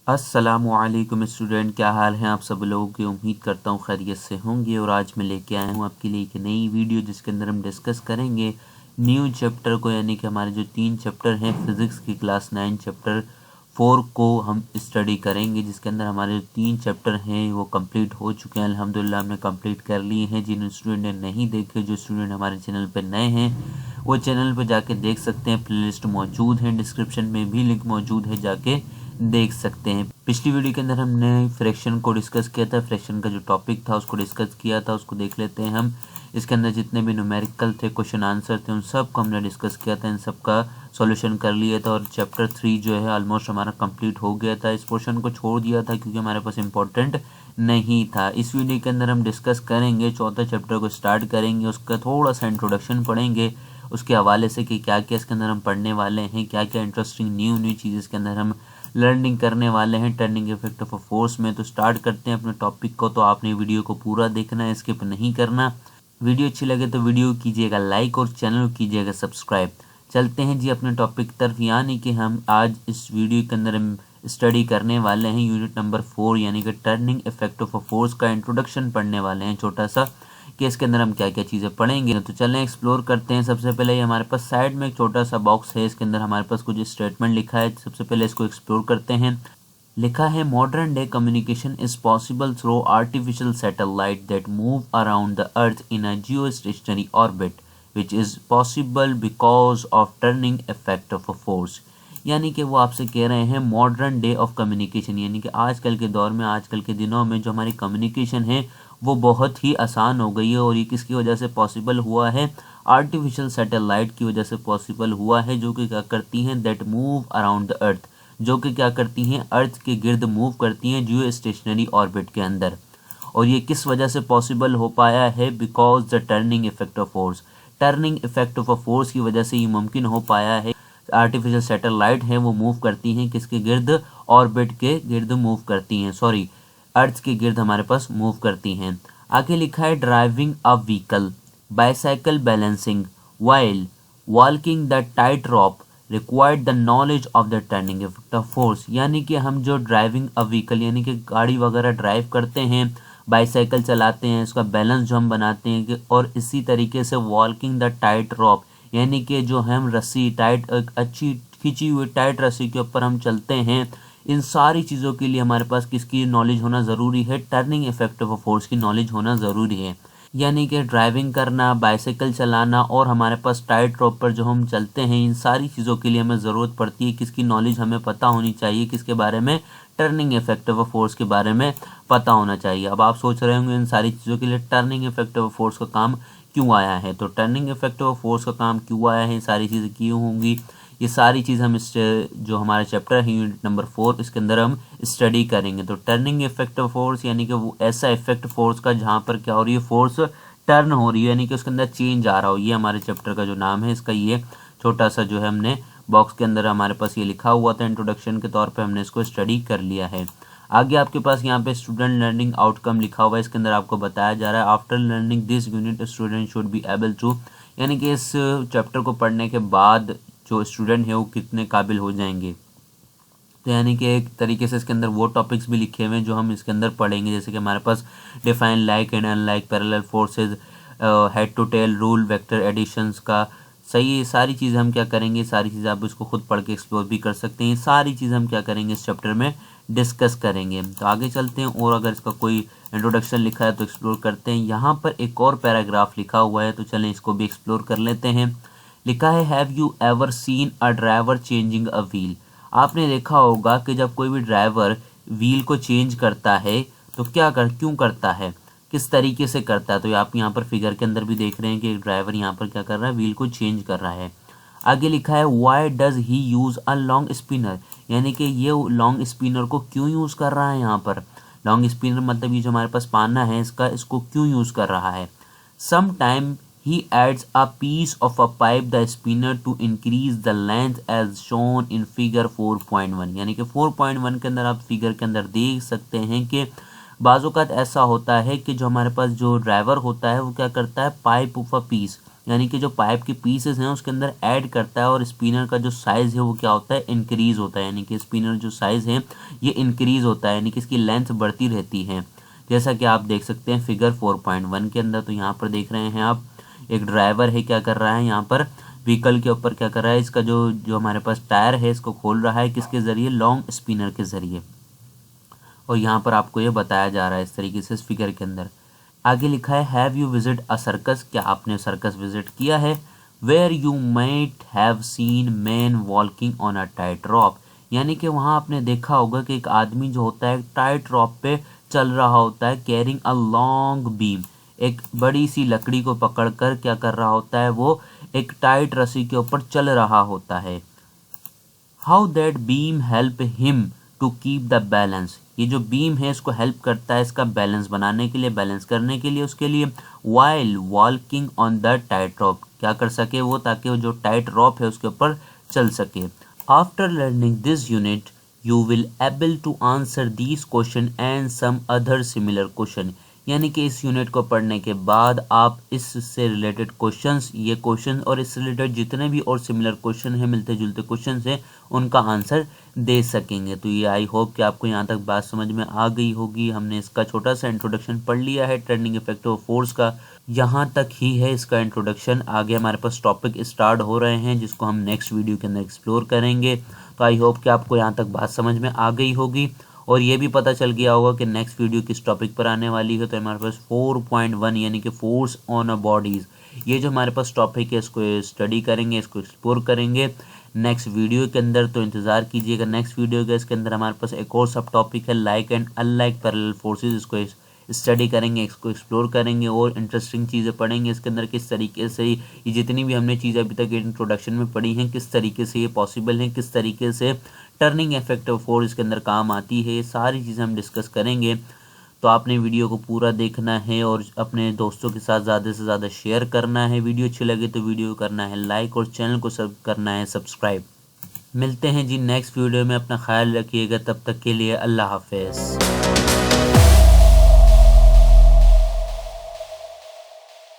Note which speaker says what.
Speaker 1: अस्सलामुअलैकुम स्टूडेंट, क्या हाल है आप सब लोगों की। उम्मीद करता हूँ खैरियत से होंगे। और आज मैं लेके आया हूँ आपके लिए एक नई वीडियो जिसके अंदर हम डिस्कस करेंगे न्यू चैप्टर को, यानी कि हमारे जो 3 चैप्टर हैं फिज़िक्स की क्लास 9 चैप्टर 4 को हम स्टडी करेंगे, जिसके अंदर हमारे जो 3 चैप्टर हैं वो कंप्लीट हो चुके हैं। अल्हम्दुलिल्लाह हमने कंप्लीट कर लिए हैं। जिन स्टूडेंट ने नहीं देखे, जो स्टूडेंट हमारे चैनल पर नए हैं वो चैनल पर जाके देख सकते हैं। प्लेलिस्ट मौजूद है, डिस्क्रिप्शन में भी लिंक मौजूद है, जाके देख सकते हैं। पिछली वीडियो के अंदर हमने फ्रैक्शन को डिस्कस किया था, फ्रैक्शन का जो टॉपिक था उसको डिस्कस किया था, उसको देख लेते हैं हम। इसके अंदर जितने भी न्यूमेरिकल थे, क्वेश्चन आंसर थे, उन सब को हमने डिस्कस किया था, इन सब का सॉल्यूशन कर लिया था। और चैप्टर 3 जो है ऑलमोस्ट हमारा कंप्लीट हो गया था। इस पोर्शन को छोड़ दिया था क्योंकि हमारे पास इंपॉर्टेंट नहीं था। इस वीडियो के अंदर हम डिस्कस करेंगे, चौथा चैप्टर को स्टार्ट करेंगे, उसका थोड़ा सा इंट्रोडक्शन पढ़ेंगे उसके हवाले से कि क्या क्या इसके अंदर हम पढ़ने वाले हैं, क्या क्या इंटरेस्टिंग न्यू न्यू चीज़ इसके अंदर हम लर्निंग करने वाले हैं turning effect of a force में। तो स्टार्ट करते हैं अपने टॉपिक को। तो आपने वीडियो को पूरा देखना है, स्किप नहीं करना। वीडियो अच्छी लगे तो वीडियो कीजिएगा लाइक और चैनल को कीजिएगा सब्सक्राइब। चलते हैं जी अपने टॉपिक की तरफ, यानी कि हम आज इस वीडियो के अंदर हम स्टडी करने वाले हैं यूनिट नंबर 4, यानी कि turning effect of a force का इंट्रोडक्शन पढ़ने वाले हैं छोटा सा, कि इसके अंदर हम क्या क्या चीज़ें पढ़ेंगे। तो चलें एक्सप्लोर करते हैं। सबसे पहले ये हमारे पास साइड में एक छोटा सा बॉक्स है, इसके अंदर हमारे पास कुछ स्टेटमेंट लिखा है। सबसे पहले इसको एक्सप्लोर करते हैं। लिखा है, modern day communication is possible through artificial satellite that move around the earth in a Jio stationery orbit which is possible because of turning effect of a force. यानी कि वो आपसे कह रहे हैं मॉडर्न डे ऑफ कम्युनिकेशन, यानी कि आजकल के दौर में, आजकल के दिनों में जो हमारी कम्युनिकेशन है वो बहुत ही आसान हो गई है। और ये किसकी वजह से पॉसिबल हुआ है? आर्टिफिशियल सैटेलाइट की वजह से पॉसिबल हुआ है, जो कि क्या करती हैं, that move around the earth, जो कि क्या करती हैं, अर्थ के गिर्द मूव करती हैं जियो स्टेशनरी ऑर्बिट के अंदर। और ये किस वजह से पॉसिबल हो पाया है? Because the turning effect of force, turning effect of a force की वजह से ये मुमकिन हो पाया है। आर्टिफिशियल सैटेलाइट है वो मूव करती हैं किसके गिर्द? ऑर्बिट के गिर्द मूव करती हैं, सॉरी अर्थ के गिर्द हमारे पास मूव करती हैं। आगे लिखा है, driving a vehicle, bicycle balancing while walking the tight rope required the knowledge of the turning effect of force. यानी कि हम जो ड्राइविंग अ व्हीकल, यानी कि गाड़ी वगैरह ड्राइव करते हैं, बाइसाइकिल चलाते हैं, उसका बैलेंस जो हम बनाते हैं, और इसी तरीके से वॉकिंग द टाइट रॉप, यानी कि जो हम रस्सी टाइट, अच्छी खींची हुई टाइट रस्सी के ऊपर हम चलते हैं, इन सारी चीज़ों के लिए हमारे पास किसकी नॉलेज होना ज़रूरी है? Turning effect of a force की नॉलेज होना ज़रूरी है। यानी कि ड्राइविंग करना, बाइसाइकिल चलाना और हमारे पास टाइट रॉप पर जो हम चलते हैं, इन सारी चीज़ों के लिए हमें ज़रूरत पड़ती है किसकी? नॉलेज हमें पता होनी चाहिए किसके बारे में? Turning effect of a force के बारे में पता होना चाहिए। अब आप सोच रहे होंगे इन सारी चीज़ों के लिए टर्निंग इफेक्ट ऑफ फोर्स का काम क्यों आया है? तो टर्निंग इफेक्ट ऑफ फोर्स का काम क्यों आया है, ये सारी चीज़ें क्यों होंगी, ये सारी चीज़ हम इस जो हमारा चैप्टर है यूनिट नंबर 4, इसके अंदर हम स्टडी करेंगे। तो टर्निंग इफेक्ट ऑफ फोर्स, यानी कि वो ऐसा इफेक्ट फोर्स का जहाँ पर क्या हो रही है, फोर्स टर्न हो रही है, यानी कि उसके अंदर चेंज आ रहा हो। ये हमारे चैप्टर का जो नाम है, इसका ये छोटा सा जो है हमने बॉक्स के अंदर हमारे पास ये लिखा हुआ था, इंट्रोडक्शन के तौर पे हमने इसको स्टडी कर लिया है। आगे आपके पास यहाँ पे स्टूडेंट लर्निंग आउटकम लिखा हुआ है, इसके अंदर आपको बताया जा रहा है, after learning this unit student should be able to, यानी कि इस चैप्टर को पढ़ने के बाद जो स्टूडेंट है वो कितने काबिल हो जाएंगे। तो यानी कि एक तरीके से इसके अंदर वो टॉपिक्स भी लिखे हुए हैं जो हम इसके अंदर पढ़ेंगे, जैसे कि हमारे पास define like and unlike parallel forces, head to tail rule, vector additions का सही, ये सारी चीज़ें हम क्या करेंगे, सारी चीज़ें आप इसको खुद पढ़ के एक्सप्लोर भी कर सकते हैं। सारी चीज़ें हम क्या करेंगे, इस चैप्टर में डिस्कस करेंगे। तो आगे चलते हैं, और अगर इसका कोई इंट्रोडक्शन लिखा है तो एक्सप्लोर करते हैं। यहाँ पर एक और पैराग्राफ लिखा हुआ है, तो चलें इसको भी एक्सप्लोर कर लेते हैं। लिखा है, have you ever seen a driver changing a wheel. आपने देखा होगा कि जब कोई भी ड्राइवर व्हील को चेंज करता है तो क्यों करता है, किस तरीके से करता है। तो आप यहाँ पर फिगर के अंदर भी देख रहे हैं कि एक ड्राइवर यहाँ पर क्या कर रहा है, व्हील को चेंज कर रहा है। आगे लिखा है, why does he use a long spinner, यानी कि ये लॉन्ग स्पिनर को क्यों यूज़ कर रहा है। यहाँ पर लॉन्ग स्पिनर मतलब ये जो हमारे पास पाना है इसको क्यों यूज़ कर रहा है। Some time he adds a piece of a pipe the spinner to increase the length as shown in figure 4.1, यानी कि 4.1 के अंदर आप फिगर के अंदर देख सकते हैं कि बाज़ औक़ात ऐसा होता है कि जो हमारे पास जो ड्राइवर होता है वो क्या करता है, पाइप ऑफ अ पीस, यानी कि जो पाइप के पीसेस हैं उसके अंदर ऐड करता है और स्पिनर का जो साइज़ है वो क्या होता है, इंक्रीज़ होता है। यानी कि स्पिनर जो साइज़ है ये इंक्रीज़ होता है, यानी कि इसकी लेंथ बढ़ती रहती है। जैसा कि आप देख सकते हैं फिगर 4.1 के अंदर। तो यहाँ पर देख रहे हैं आप, एक ड्राइवर है, क्या कर रहा है यहाँ पर व्हीकल के ऊपर, क्या कर रहा है, इसका जो जो हमारे पास टायर है इसको खोल रहा है, किसके ज़रिए, लॉन्ग स्पिनर के ज़रिए। और यहाँ पर आपको ये बताया जा रहा है इस तरीके से इस फिगर के अंदर। आगे लिखा है have you visit a circus, क्या आपने सर्कस विजिट किया है, where you might have seen man walking on a tight rope, यानी कि वहाँ आपने देखा होगा कि एक आदमी जो होता है टाइट रॉप पे चल रहा होता है, कैरिंग अ लॉन्ग बीम, एक बड़ी सी लकड़ी को पकड़कर क्या कर रहा होता है, वो एक टाइट रस्सी के ऊपर चल रहा होता है। How that beam help him to keep the balance, ये जो बीम है इसको हेल्प करता है इसका बैलेंस बनाने के लिए, बैलेंस करने के लिए उसके लिए। While walking on the tight rope, क्या कर सके वो, ताकि वो जो टाइट रॉप है उसके ऊपर चल सके। After learning this unit you will able to answer these question and some other similar question, यानी कि इस यूनिट को पढ़ने के बाद आप इससे रिलेटेड क्वेश्चंस, ये क्वेश्चन और इससे रिलेटेड जितने भी और सिमिलर क्वेश्चन हैं, मिलते जुलते क्वेश्चन हैं, उनका आंसर दे सकेंगे। तो ये आई होप कि आपको यहाँ तक बात समझ में आ गई होगी। हमने इसका छोटा सा इंट्रोडक्शन पढ़ लिया है टर्निंग इफेक्ट ऑफ फोर्स का, यहाँ तक ही है इसका इंट्रोडक्शन। आगे हमारे पास टॉपिक स्टार्ट हो रहे हैं जिसको हम नेक्स्ट वीडियो के अंदर एक्सप्लोर करेंगे। तो आई होप कि आपको यहाँ तक बात समझ में आ गई होगी और ये भी पता चल गया होगा कि नेक्स्ट वीडियो किस टॉपिक पर आने वाली है। तो हमारे पास 4.1 यानी कि फोर्स ऑन अ बॉडीज़, ये जो हमारे पास टॉपिक है इसको स्टडी करेंगे, इसको एक्सप्लोर करेंगे नेक्स्ट वीडियो के अंदर। तो इंतज़ार कीजिएगा नेक्स्ट वीडियो का। इसके अंदर हमारे पास एक और सब टॉपिक है like and unlike parallel forces, इसको स्टडी करेंगे, इसको एक्सप्लोर करेंगे और इंटरेस्टिंग चीज़ें पढ़ेंगे इसके अंदर, किस तरीके से ये जितनी भी हमने चीज़ें अभी तक इंट्रोडक्शन में पढ़ी हैं किस तरीके से ये पॉसिबल हैं, किस तरीके से टर्निंग इफेक्ट ऑफ फोर्स इसके अंदर काम आती है, ये सारी चीज़ें हम डिस्कस करेंगे। तो आपने वीडियो को पूरा देखना है और अपने दोस्तों के साथ ज़्यादा से ज़्यादा शेयर करना है। वीडियो अच्छी लगे तो वीडियो को करना है लाइक और चैनल को सब करना है सब्सक्राइब। मिलते हैं जी नेक्स्ट वीडियो में, अपना ख्याल रखिएगा, तब तक के लिए अल्लाह हाफिज़।